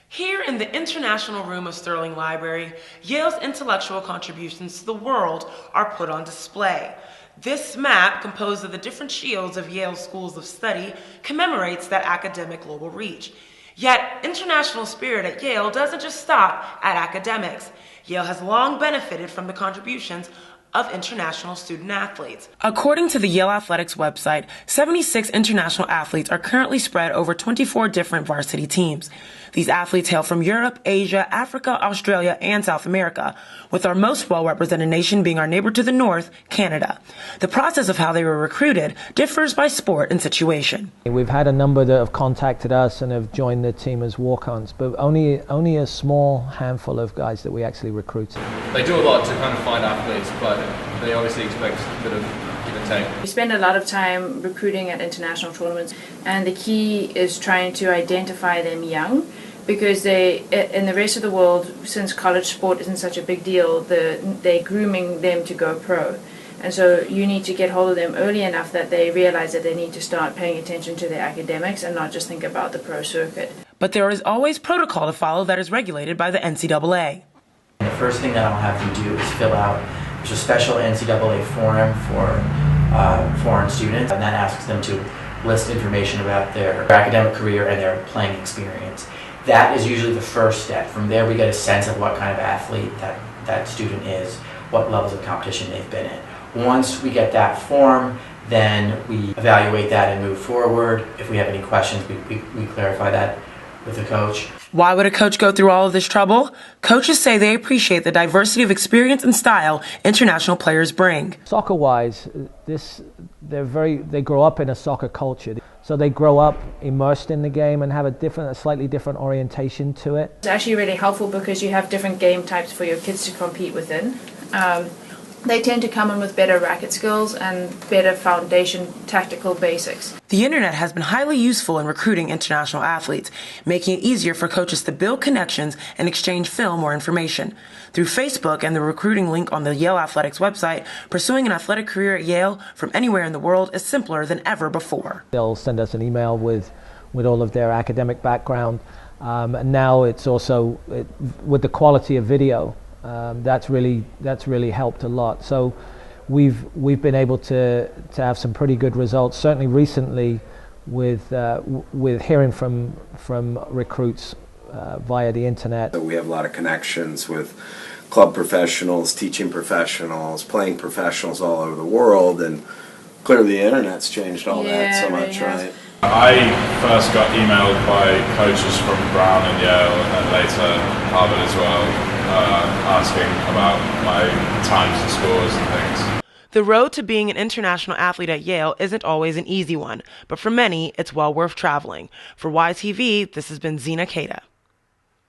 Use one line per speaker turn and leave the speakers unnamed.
Here in the International Room of Sterling Library, Yale's intellectual contributions to the world are put on display. This map, composed of the different shields of Yale's schools of study, commemorates that academic global reach. Yet, international spirit at Yale doesn't just stop at academics. Yale has long benefited from the contributions of international student athletes. According to the Yale Athletics website, 76 international athletes are currently spread over 24 different varsity teams. These athletes hail from Europe, Asia, Africa, Australia, and South America, with our most well-represented nation being our neighbor to the north, Canada. The process of how they were recruited differs by sport and situation.
We've had a number that have contacted us and have joined the team as walk-ons, but only a small handful of guys that we actually recruited.
They do a lot to kind of find athletes, but they obviously expect a bit of give and take.
We spend a lot of time recruiting at international tournaments, and the key is trying to identify them young, because in the rest of the world, since college sport isn't such a big deal, they're grooming them to go pro. And so you need to get hold of them early enough that they realize that they need to start paying attention to their academics and not just think about the pro circuit.
But there is always protocol to follow that is regulated by the NCAA.
The first thing that I'll have them do is fill out a special NCAA form for foreign students, and that asks them to list information about their academic career and their playing experience. That is usually the first step. From there we get a sense of what kind of athlete that student is, what levels of competition they've been in. Once we get that form, then we evaluate that and move forward. If we have any questions, we clarify that with the coach.
Why would a coach go through all of this trouble? Coaches say they appreciate the diversity of experience and style international players bring.
Soccer-wise, they grow up in a soccer culture, so they grow up immersed in the game and have a slightly different orientation to it.
It's actually really helpful because you have different game types for your kids to compete within. They tend to come in with better racket skills and better foundation tactical basics.
The internet has been highly useful in recruiting international athletes, making it easier for coaches to build connections and exchange film or information. Through Facebook and the recruiting link on the Yale Athletics website, pursuing an athletic career at Yale from anywhere in the world is simpler than ever before.
They'll send us an email with all of their academic background, and now it's also with the quality of video. That's really helped a lot. So we've been able to have some pretty good results. Certainly recently, with hearing from recruits via the internet.
We have a lot of connections with club professionals, teaching professionals, playing professionals all over the world, and clearly the internet's changed all that so much, right?
I first got emailed by coaches from Brown and Yale, and then later Harvard as well, asking about my times and scores and things.
The road to being an international athlete at Yale isn't always an easy one, but for many, it's well worth traveling. For YTV, this has been Zena Kata.